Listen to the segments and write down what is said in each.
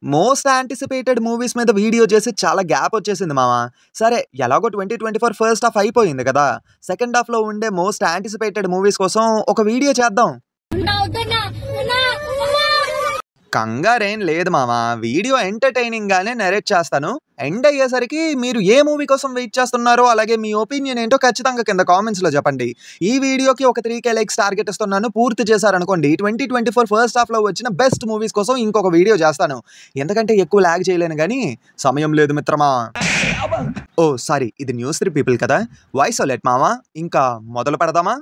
Most anticipated movies మీద video చేసి చాలా గ్యాప్ వచ్చేసింది మామ. సరే ఎలాగో 2024 ఫస్ట్ హాఫ్ అయిపోయింది కదా! సెకండ్ హాఫ్‌లో ఉండే మోస్ట్ యాంటిసిపేటెడ్ మూవీస్ కోసం ఒక వీడియో చేద్దాం. కంగారేం లేదు మామ. వీడియో ఎంటర్‌టైనింగ్‌గానే నరేట్ చేస్తాను. ఎండ్ అయ్యేసరికి మీరు ఏ మూవీ కోసం వెయిట్ చేస్తున్నారో, అలాగే మీ ఒపీనియన్ ఏంటో ఖచ్చితంగా కింద కామెంట్స్‌లో చెప్పండి. ఈ వీడియోకి ఒక 3K లైక్స్ టార్గెట్ ఇస్తున్నాను. పూర్తి చేశారనుకోండి 2024 ఫస్ట్ హాఫ్‌లో వచ్చిన బెస్ట్ మూవీస్ కోసం ఇంకొక వీడియో చేస్తాను. ఎందుకంటే ఎక్కువ లాగ్ చేయలేను గానీ సమయం లేదు మిత్రమా. ఓహ్! సారీ, ఇది న్యూస్ 3 పీపుల్ కదా! వాయిస్ లెట్ మామ. ఇంకా మొదలు పెడదామా?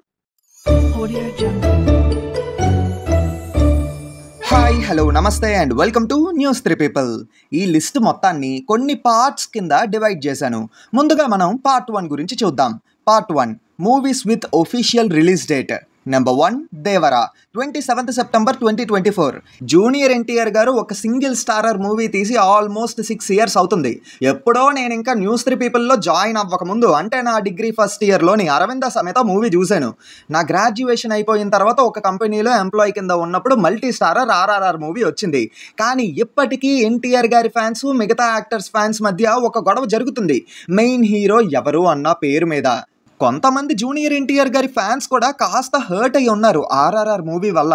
హాయ్, హలో, నమస్తే and welcome to news 3 people. ఈ లిస్ట్ మొత్తాన్ని కొన్ని పార్ట్స్ కింద డివైడ్ చేశాను. ముందుగా మనం పార్ట్ 1 గురించి చూద్దాం. Part 1 movies with official release date. Number 1 Devara 27th September 2024. Junior NTR గారు ఒక సింగిల్ స్టారర్ మూవీ తీసి ఆల్మోస్ట్ 6 ఇయర్స్ అవుతుంది. ఎప్పుడో నేను ఇంకా న్యూస్ 3 పీపుల్లో జాయిన్ అవ్వకముందు, అంటే నా degree first ఇయర్లోని Aravinda Sametha movie చూశాను. నా గ్రాడ్యుయేషన్ అయిపోయిన తర్వాత ఒక కంపెనీలో ఎంప్లాయీ కింద ఉన్నప్పుడు మల్టీ స్టారర్ RRR మూవీ వచ్చింది. కానీ ఇప్పటికీ ఎన్టీఆర్ గారి ఫ్యాన్స్, మిగతా యాక్టర్స్ ఫ్యాన్స్ మధ్య ఒక గొడవ జరుగుతుంది మెయిన్ హీరో ఎవరు అన్న పేరు మీద. కొంతమంది జూనియర్ ఎన్టీఆర్ గారి ఫ్యాన్స్ కూడా కాస్త హర్ట్ అయి ఉన్నారు RRR మూవీ వల్ల.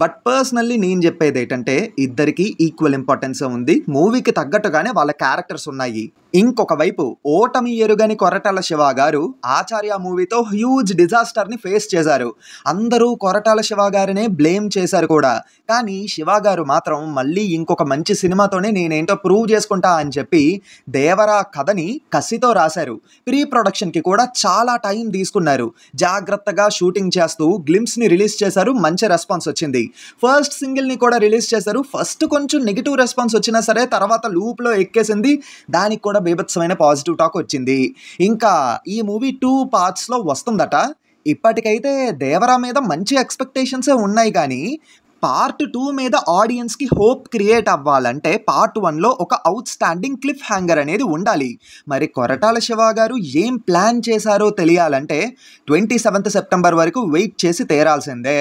బట్ పర్సనల్లీ నేను చెప్పేది ఏంటంటే ఇద్దరికి ఈక్వల్ ఇంపార్టెన్స్ ఉంది. మూవీకి తగ్గట్టుగానే వాళ్ళ క్యారెక్టర్స్ ఉన్నాయి. ఇంకొక వైపు ఓటమి ఎరుగని కొరటాల శివ గారు ఆచార్య మూవీతో హ్యూజ్ డిజాస్టర్ని ఫేస్ చేశారు. అందరూ కొరటాల శివ గారినే బ్లేమ్ చేశారు కూడా. కానీ శివ గారు మాత్రం మళ్ళీ ఇంకొక మంచి సినిమాతోనే నేనేంటో ప్రూవ్ చేసుకుంటా అని చెప్పి దేవరా కథని కసితో రాశారు. ప్రీ ప్రొడక్షన్కి కూడా చాలా టైం తీసుకున్నారు. జాగ్రత్తగా షూటింగ్ చేస్తూ గ్లింప్స్ని రిలీజ్ చేశారు. మంచి రెస్పాన్స్ వచ్చింది. ఫస్ట్ సింగిల్ని కూడా రిలీజ్ చేశారు. ఫస్ట్ కొంచెం నెగిటివ్ రెస్పాన్స్ వచ్చినా సరే తర్వాత లూప్లో ఎక్కేసింది. దానికి కూడా బీభత్సమైన పాజిటివ్ టాక్ వచ్చింది. ఇంకా ఈ మూవీ 2 పార్ట్స్లో వస్తుందట. ఇప్పటికైతే దేవరా మీద మంచి ఎక్స్పెక్టేషన్సే ఉన్నాయి. కానీ పార్ట్ 2 మీద ఆడియన్స్కి హోప్ క్రియేట్ అవ్వాలంటే పార్ట్ 1లో ఒక అవుట్ స్టాండింగ్ క్లిఫ్ హ్యాంగర్ అనేది ఉండాలి. మరి కొరటాల శివ గారు ఏం ప్లాన్ చేశారో తెలియాలంటే 27th సెప్టెంబర్ వరకు వెయిట్ చేసి తీరాల్సిందే.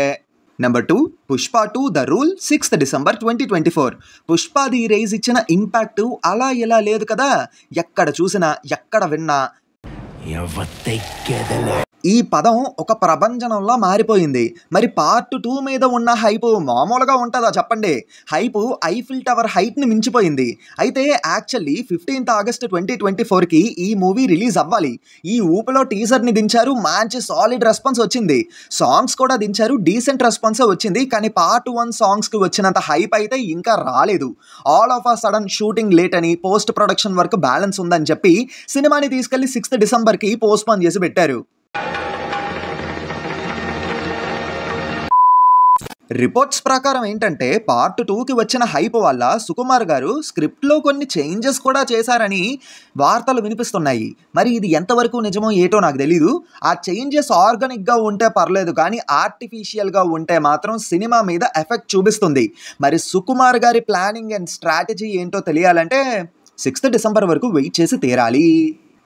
Number 2 Pushpa 2 the rule 6th December 2024. పుష్పది రైజ్ ఇచ్చిన ఇంపాక్ట్ అలా ఇలా లేదు కదా. ఎక్కడ చూసినా ఎక్కడ విన్నా ఈ పదం ఒక ప్రభంజనంలా మారిపోయింది. మరి పార్ట్ 2 మీద ఉన్న హైపు మామూలుగా ఉంటుందా చెప్పండి? హైపు ఐఫిల్ టవర్ హైట్ని మించిపోయింది. అయితే యాక్చువల్లీ 15th ఆగస్ట్ 2024కి ఈ మూవీ రిలీజ్ అవ్వాలి. ఈ ఊపిలో టీజర్ని దించారు. మంచి సాలిడ్ రెస్పాన్స్ వచ్చింది. సాంగ్స్ కూడా దించారు. డీసెంట్ రెస్పాన్సే వచ్చింది. కానీ పార్ట్ 1 సాంగ్స్కి వచ్చినంత హైప్ అయితే ఇంకా రాలేదు. All of a sudden shooting late అని, పోస్ట్ ప్రొడక్షన్ వర్క్ బ్యాలెన్స్ ఉందని చెప్పి సినిమాని తీసుకెళ్లి 6th డిసెంబర్కి పోస్ట్పోన్ చేసి పెట్టారు. రిపోర్ట్స్ ప్రకారం ఏంటంటే పార్ట్ 2కి వచ్చిన హైప్ వల్ల సుకుమార్ గారు స్క్రిప్ట్లో కొన్ని చేంజెస్ కూడా చేశారని వార్తలు వినిపిస్తున్నాయి. మరి ఇది ఎంతవరకు నిజమో ఏటో నాకు తెలీదు. ఆ చేంజెస్ ఆర్గానిక్గా ఉంటే పర్లేదు, కానీ ఆర్టిఫిషియల్గా ఉంటే మాత్రం సినిమా మీద ఎఫెక్ట్ చూపిస్తుంది. మరి సుకుమార్ గారి ప్లానింగ్ అండ్ స్ట్రాటజీ ఏంటో తెలియాలంటే 6th డిసెంబర్ వరకు వెయిట్ చేసి తీరాలి.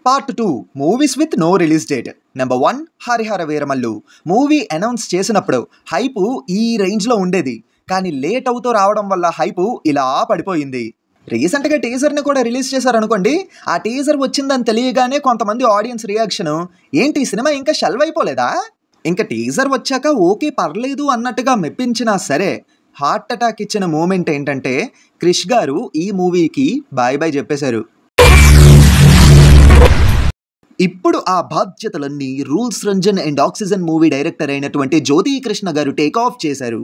Part 2 movies with no release date. Number 1 Hari Hara Veera Mallu. Movie announce చేసినప్పుడు హైపు ఈ రేంజ్లో ఉండేది. కానీ లేట్ అవుతూ రావడం వల్ల హైపు ఇలా పడిపోయింది. రీసెంట్గా టీజర్ని కూడా రిలీజ్ చేశారనుకోండి. ఆ టీజర్ వచ్చిందని తెలియగానే కొంతమంది ఆడియన్స్ రియాక్షన్, ఏంటి ఈ సినిమా ఇంకా షెల్వ్ అయిపోలేదా? ఇంకా టీజర్ వచ్చాక ఓకే పర్లేదు అన్నట్టుగా మెప్పించినా సరే హార్ట్ అటాక్ ఇచ్చిన మూమెంట్ ఏంటంటే క్రిష్ గారు ఈ మూవీకి బాయ్ బాయ్ చెప్పేశారు. ఇప్పుడు ఆ బాధ్యతలన్నీ rules Ranjan and oxygen movie director అయినటువంటి జ్యోతి కృష్ణ గారు టేక్ ఆఫ్ చేశారు.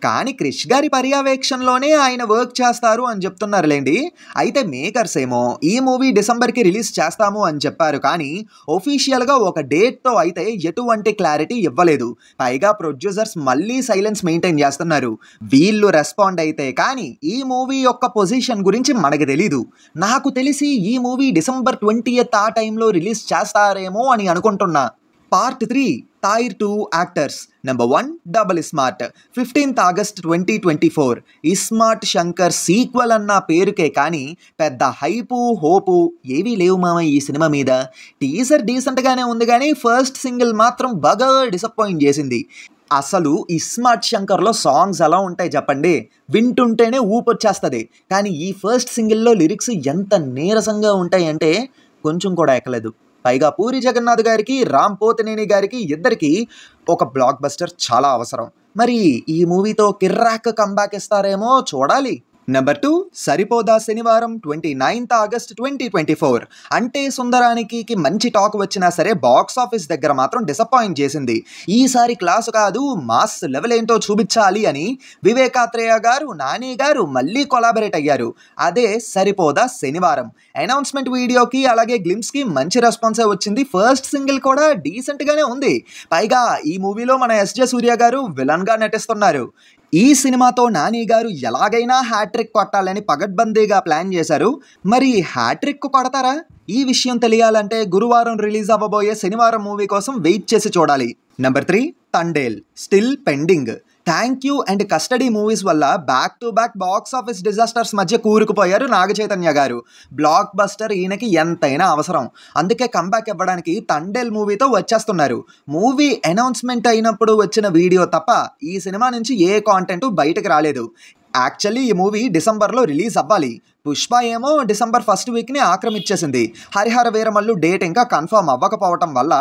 కానీ క్రిష్ గారి పర్యవేక్షణలోనే ఆయన వర్క్ చేస్తారు అని చెప్తున్నారులేండి. అయితే మేకర్స్ ఏమో ఈ మూవీ డిసెంబర్కి రిలీజ్ చేస్తాము అని చెప్పారు. కానీ ఒఫీషియల్గా ఒక డేట్తో అయితే ఎటువంటి క్లారిటీ ఇవ్వలేదు. పైగా ప్రొడ్యూసర్స్ మళ్ళీ సైలెన్స్ మెయింటైన్ చేస్తున్నారు. వీళ్ళు రెస్పాండ్ అయితే కానీ ఈ మూవీ యొక్క పొజిషన్ గురించి మనకు తెలీదు. నాకు తెలిసి ఈ మూవీ డిసెంబర్ 20th ఆ టైంలో రిలీజ్ చేస్తారేమో అని అనుకుంటున్నా. Part 3 tier 2 actors. Number 1 double smart 15th August 2024. Ismart Shankar sequel అన్న పేరుకే కానీ పెద్ద హైపు హోపు ఏవీ లేవు మామ ఈ సినిమా మీద. టీజర్ డీసెంట్గానే ఉంది కానీ ఫస్ట్ సింగిల్ మాత్రం బాగా డిసప్పాయింట్ చేసింది. అసలు ఇస్మార్ట్ శంకర్లో సాంగ్స్ ఎలా ఉంటాయి చెప్పండి, వింటుంటేనే ఊపొచ్చేస్తుంది. కానీ ఈ ఫస్ట్ సింగిల్లో లిరిక్స్ ఎంత నీరసంగా ఉంటాయంటే కొంచెం కూడా ఎక్కలేదు. పైగా పూరి జగన్నాథ్ గారికి, రామ్ పోతినేని గారికి ఇద్దరికి ఒక బ్లాక్ బస్టర్ చాలా అవసరం. మరి ఈ మూవీతో కిర్రాక్ కంబ్యాక్ ఇస్తారేమో చూడాలి. నెంబర్ 2, సరిపోదా శనివారం 29th August 2024. అంటే సుందరానికి మంచి టాక్ వచ్చినా సరే బాక్స్ ఆఫీస్ దగ్గర మాత్రం డిసప్పాయింట్ చేసింది. ఈసారి క్లాసు కాదు, మాస్ లెవెల్ ఏంటో చూపించాలి అని వివేకాత్రేయ గారు, నాని గారు మళ్ళీ కొలాబరేట్ అయ్యారు. అదే సరిపోదా శనివారం. అనౌన్స్మెంట్ వీడియోకి అలాగే గ్లిమ్స్కి మంచి రెస్పాన్సే వచ్చింది. ఫస్ట్ సింగిల్ కూడా డీసెంట్గానే ఉంది. పైగా ఈ మూవీలో మన ఎస్జే సూర్య గారు విలన్గా నటిస్తున్నారు. ఈ సినిమాతో నాని గారు ఎలాగైనా హ్యాట్రిక్ కొట్టాలని పగడ్బందీగా ప్లాన్ చేశారు. మరి హ్యాట్రిక్ కొడతారా? ఈ విషయం తెలియాలంటే గురువారం రిలీజ్ అవ్వబోయే శనివారం మూవీ కోసం వెయిట్ చేసి చూడాలి. Number 3, Thandel still pending. Thank you and custody movies వల్ల back to back box office disasters మధ్య కూరుకుపోయారు నాగ చైతన్య గారు. బ్లాక్ బస్టర్ ఈయనకి ఎంతైనా అవసరం. అందుకే కంబ్యాక్ ఇవ్వడానికి తండేల్ మూవీతో వచ్చేస్తున్నారు. మూవీ అనౌన్స్మెంట్ అయినప్పుడు వచ్చిన వీడియో తప్ప ఈ సినిమా నుంచి ఏ కాంటెంట్ బయటకు రాలేదు. యాక్చువల్లీ ఈ మూవీ డిసెంబర్లో రిలీజ్ అవ్వాలి. పుష్ప ఏమో డిసెంబర్ 1st వీక్ని ఆక్రమించేసింది. హరిహర వీరమల్లు డేట్ ఇంకా కన్ఫర్మ్ అవ్వకపోవటం వల్ల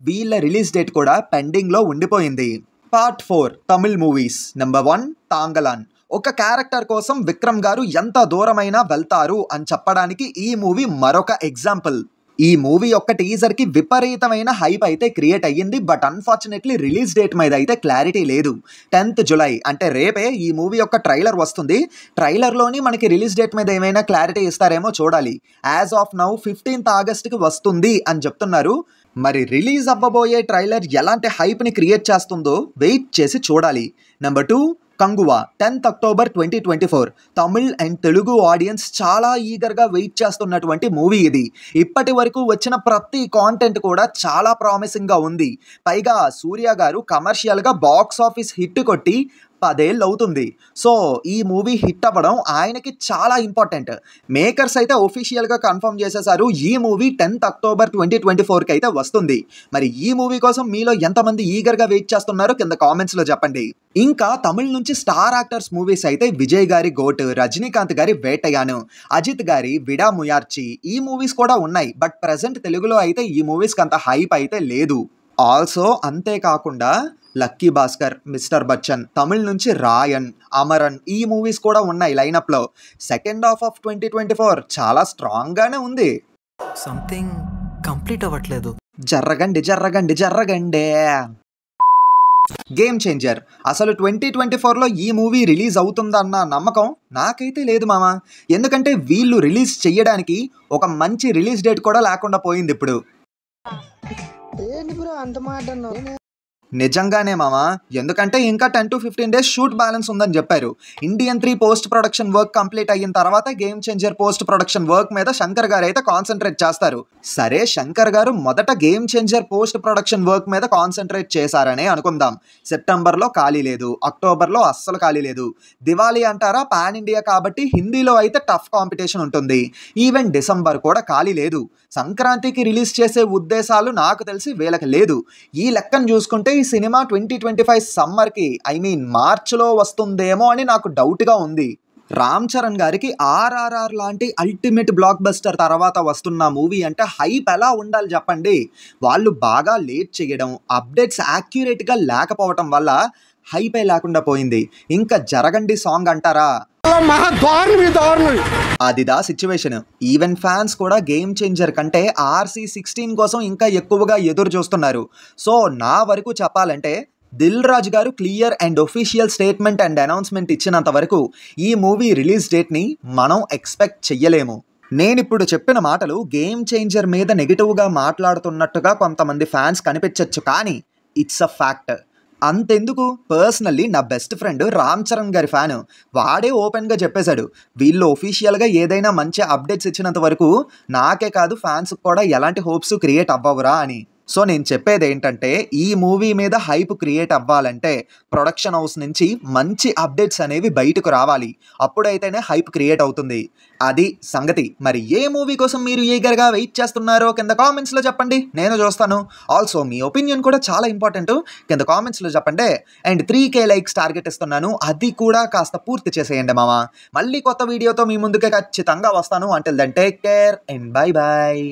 వీళ్ళ రిలీజ్ డేట్ కూడా పెండింగ్లో ఉండిపోయింది. Part 4 Tamil movies. Number 1, Thangalaan. ఒక క్యారెక్టర్ కోసం విక్రమ్ గారు ఎంత దూరమైనా వెళ్తారు అని చెప్పడానికి ఈ మూవీ మరొక ఎగ్జాంపుల్. ఈ మూవీ యొక్క టీజర్కి విపరీతమైన హైప్ అయితే క్రియేట్ అయ్యింది. బట్ అన్ఫార్చునేట్లీ రిలీజ్ డేట్ మీద అయితే క్లారిటీ లేదు. 10th July అంటే రేపే ఈ మూవీ యొక్క ట్రైలర్ వస్తుంది. ట్రైలర్లోని మనకి రిలీజ్ డేట్ మీద ఏమైనా క్లారిటీ ఇస్తారేమో చూడాలి. యాజ్ ఆఫ్ నౌ 15th Augustకి వస్తుంది అని చెప్తున్నారు. మరి రిలీజ్ అవ్వబోయే ట్రైలర్ ఎలాంటి హైప్ని క్రియేట్ చేస్తుందో వెయిట్ చేసి చూడాలి. Number 2, Kanguva 10th October 2024. Tamil and Telugu audience చాలా ఈగర్గా వెయిట్ చేస్తున్నటువంటి మూవీ ఇది. ఇప్పటి వరకు వచ్చిన ప్రతి కాంటెంట్ కూడా చాలా ప్రామిసింగ్గా ఉంది. పైగా సూర్య గారు కమర్షియల్గా బాక్స్ ఆఫీస్ హిట్ కొట్టి 10 ఏళ్ళు అవుతుంది. సో ఈ మూవీ హిట్ అవ్వడం ఆయనకి చాలా ఇంపార్టెంట్. మేకర్స్ అయితే ఒఫీషియల్గా కన్ఫర్మ్ చేసేసారు ఈ మూవీ 10th October 2024కి అయితే వస్తుంది. మరి ఈ మూవీ కోసం మీలో ఎంతమంది ఈగర్గా వెయిట్ చేస్తున్నారో కింద కామెంట్స్లో చెప్పండి. ఇంకా తమిళ్ నుంచి స్టార్ యాక్టర్స్ మూవీస్ అయితే విజయ్ గారి గోట్, రజనీకాంత్ గారి వేటయాను, అజిత్ గారి విడా ముయార్చి ఈ మూవీస్ కూడా ఉన్నాయి. బట్ ప్రజెంట్ తెలుగులో అయితే ఈ మూవీస్కి అంత హైప్ అయితే లేదు. ఆల్సో అంతేకాకుండా లక్కీ భాస్కర్, మిస్టర్ బచ్చన్, తమిళ్ నుంచి రాయన్, అమరన్ ఈ మూవీస్ కూడా ఉన్నాయి లైనప్లో. సెకండ్ హాఫ్ ఆఫ్ 2024 చాలా స్ట్రాంగ్గానే ఉంది. సంథింగ్ కంప్లీట్ అవ్వట్లేదు. జర్రగండి. Game changer. అసలు 2024లో ఈ మూవీ రిలీజ్ అవుతుందన్న నమ్మకం నాకైతే లేదు మామ. ఎందుకంటే వీళ్ళు రిలీజ్ చెయ్యడానికి ఒక మంచి రిలీజ్ డేట్ కూడా లేకుండా పోయింది ఇప్పుడు. నిజంగానే మామా, ఎందుకంటే ఇంకా 10 to 15 days షూట్ బ్యాలెన్స్ ఉందని చెప్పారు. Indian 3 post production work complete అయిన తర్వాత game changer post production work మీద శంకర్ గారు అయితే కాన్సన్ట్రేట్ చేస్తారు. సరే, శంకర్ గారు మొదట game changer post production work మీద కాన్సన్ట్రేట్ చేశారనే అనుకుందాం. సెప్టెంబర్లో ఖాళీ లేదు, అక్టోబర్లో అస్సలు ఖాళీ లేదు. దివాళీ అంటారా, పాన్ ఇండియా కాబట్టి హిందీలో అయితే టఫ్ కాంపిటీషన్ ఉంటుంది. ఈవెన్ డిసెంబర్ కూడా ఖాళీ లేదు. సంక్రాంతికి రిలీజ్ చేసే ఉద్దేశాలు నాకు తెలిసి వీళ్ళకి లేదు. ఈ లెక్కను చూసుకుంటే ఈ సినిమా 2025 సమ్మర్కి మార్చ్లో వస్తుందేమో అని నాకు డౌట్గా ఉంది. రామ్ చరణ్ గారికి RRR లాంటి అల్టిమేట్ బ్లాక్ బస్టర్ తర్వాత వస్తున్న మూవీ అంటే హైప్ ఎలా ఉండాలి చెప్పండి. వాళ్ళు బాగా లేట్ చేయడం, అప్డేట్స్ యాక్యురేట్గా లేకపోవటం వల్ల హైపే లేకుండా పోయింది. ఇంకా జరగండి సాంగ్ అంటారా, అదిదా సిచ్యువేషన్. ఈవెన్ ఫ్యాన్స్ కూడా గేమ్ చేంజర్ కంటే RC16 కోసం ఇంకా ఎక్కువగా ఎదురు చూస్తున్నారు. సో నా వరకు చెప్పాలంటే దిల్ రాజు గారు clear and official statement and announcement ఇచ్చినంత వరకు ఈ మూవీ రిలీజ్ డేట్ని మనం ఎక్స్పెక్ట్ చెయ్యలేము. నేనిప్పుడు చెప్పిన మాటలు గేమ్ చేంజర్ మీద నెగిటివ్గా మాట్లాడుతున్నట్టుగా కొంతమంది ఫ్యాన్స్ కనిపించవచ్చు, కానీ ఇట్స్ అ ఫ్యాక్ట్. అంతెందుకు, పర్సనల్లీ నా బెస్ట్ ఫ్రెండ్ రామ్ చరణ్ గారి ఫ్యాను, వాడే ఓపెన్గా చెప్పేశాడు వీళ్ళు ఒఫీషియల్గా ఏదైనా మంచి అప్డేట్స్ ఇచ్చినంత వరకు నాకే కాదు ఫ్యాన్స్కి కూడా ఎలాంటి హోప్స్ క్రియేట్ అవ్వవురా అని. సో నేను చెప్పేది ఏంటంటే ఈ మూవీ మీద హైప్ క్రియేట్ అవ్వాలంటే ప్రొడక్షన్ హౌస్ నుంచి మంచి అప్డేట్స్ అనేవి బయటకు రావాలి. అప్పుడైతేనే హైప్ క్రియేట్ అవుతుంది. అది సంగతి. మరి ఏ మూవీ కోసం మీరు ఈగర్గా వెయిట్ చేస్తున్నారో కింద కామెంట్స్లో చెప్పండి, నేను చూస్తాను. ఆల్సో మీ ఒపీనియన్ కూడా చాలా ఇంపార్టెంట్, కింద కామెంట్స్లో చెప్పండి. అండ్ 3K లైక్స్ టార్గెట్ ఇస్తున్నాను, అది కూడా కాస్త పూర్తి చేసేయండి మామ. మళ్ళీ కొత్త వీడియోతో మీ ముందుకే ఖచ్చితంగా వస్తాను. Until then take care and bye bye.